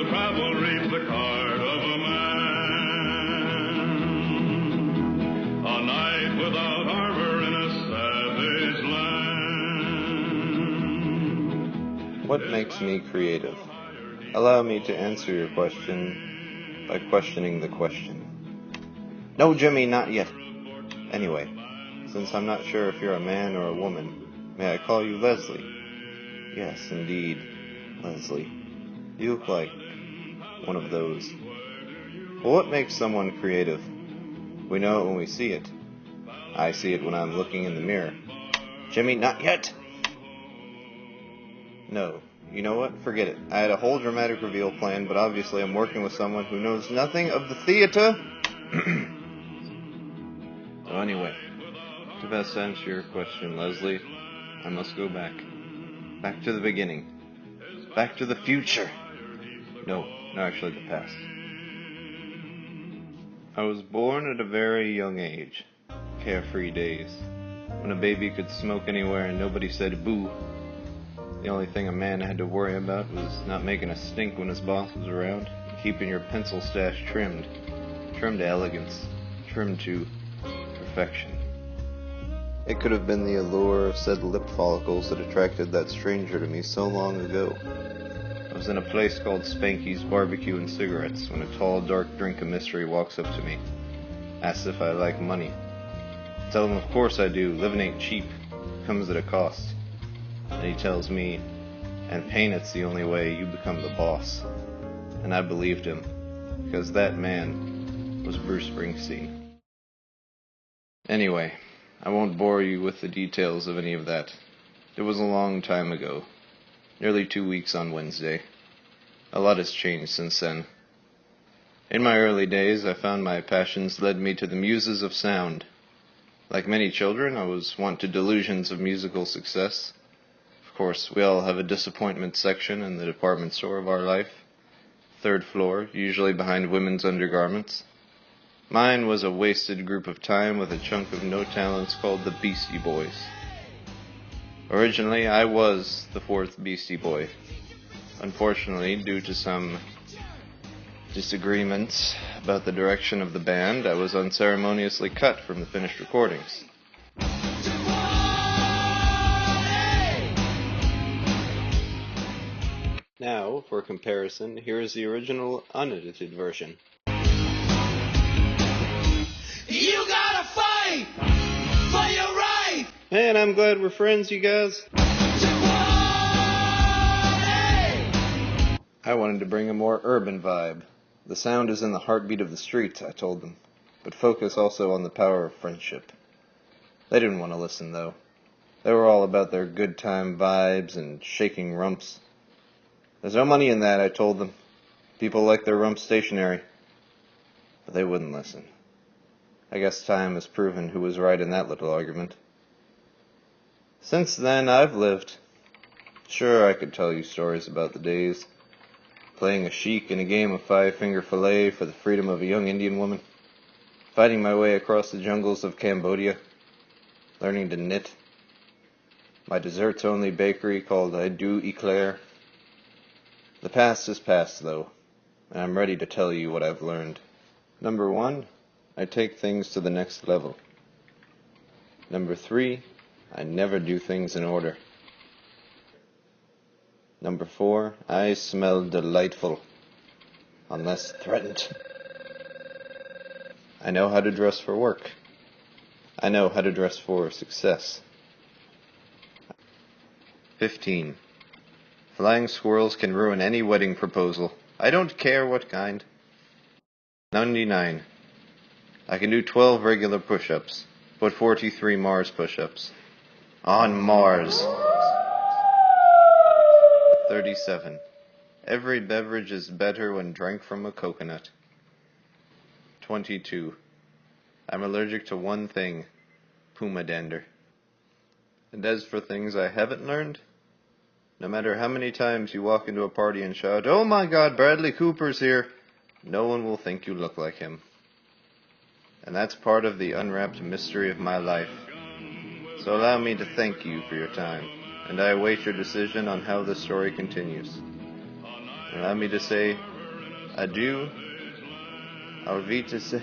travel reads the card of a man. A night without harbor in a savage land. What makes me creative? Allow me to answer your question by questioning the question. No, Jimmy, not yet. Anyway, since I'm not sure if you're a man or a woman, may I call you Leslie? Yes, indeed, Leslie. You look like one of those. Well, what makes someone creative? We know it when we see it. I see it when I'm looking in the mirror. Jimmy, not yet! No. You know what? Forget it. I had a whole dramatic reveal planned, but obviously I'm working with someone who knows nothing of the theater. So anyway, to best answer your question, Leslie, I must go back. Back to the beginning. Back to the future. No, actually the past. I was born at a very young age. Carefree days. When a baby could smoke anywhere and nobody said boo. The only thing a man had to worry about was not making a stink when his boss was around, keeping your pencil stash trimmed to elegance, trimmed to perfection. It could have been the allure of said lip follicles that attracted that stranger to me so long ago. I was in a place called Spanky's Barbecue and Cigarettes when a tall, dark drink of mystery walks up to me, asks if I like money. I tell him of course I do, living ain't cheap, comes at a cost. And he tells me, and pain it's the only way you become the boss. And I believed him, because that man was Bruce Springsteen. Anyway, I won't bore you with the details of any of that. It was a long time ago, nearly 2 weeks on Wednesday. A lot has changed since then. In my early days, I found my passions led me to the muses of sound. Like many children, I was wont to delusions of musical success. Of course, we all have a disappointment section in the department store of our life. 3rd floor, usually behind women's undergarments. Mine was a wasted group of time with a chunk of no talents called the Beastie Boys. Originally, I was the 4th Beastie Boy. Unfortunately, due to some disagreements about the direction of the band, I was unceremoniously cut from the finished recordings. Now, for comparison, here is the original unedited version. You gotta fight for your right. And I'm glad we're friends, you guys. I wanted to bring a more urban vibe. The sound is in the heartbeat of the streets, I told them, but focus also on the power of friendship. They didn't want to listen, though. They were all about their good time vibes and shaking rumps. There's no money in that, I told them. People like their rump stationary. But they wouldn't listen. I guess time has proven who was right in that little argument. Since then, I've lived. Sure, I could tell you stories about the days. Playing a sheik in a game of 5-finger fillet for the freedom of a young Indian woman. Fighting my way across the jungles of Cambodia. Learning to knit. My desserts-only bakery called I Do Eclair. The past is past, though, and I'm ready to tell you what I've learned. Number 1, I take things to the next level. Number 3, I never do things in order. Number 4, I smell delightful, unless threatened. I know how to dress for work. I know how to dress for success. 15. Flying squirrels can ruin any wedding proposal. I don't care what kind. 99. I can do 12 regular push-ups, but 43 Mars push-ups. On Mars. 37. Every beverage is better when drank from a coconut. 22. I'm allergic to one thing, puma dander. And as for things I haven't learned, no matter how many times you walk into a party and shout, "Oh my God, Bradley Cooper's here," no one will think you look like him. And that's part of the unwrapped mystery of my life. So allow me to thank you for your time, and I await your decision on how the story continues. Allow me to say, Adieu. Auf Wiedersehen.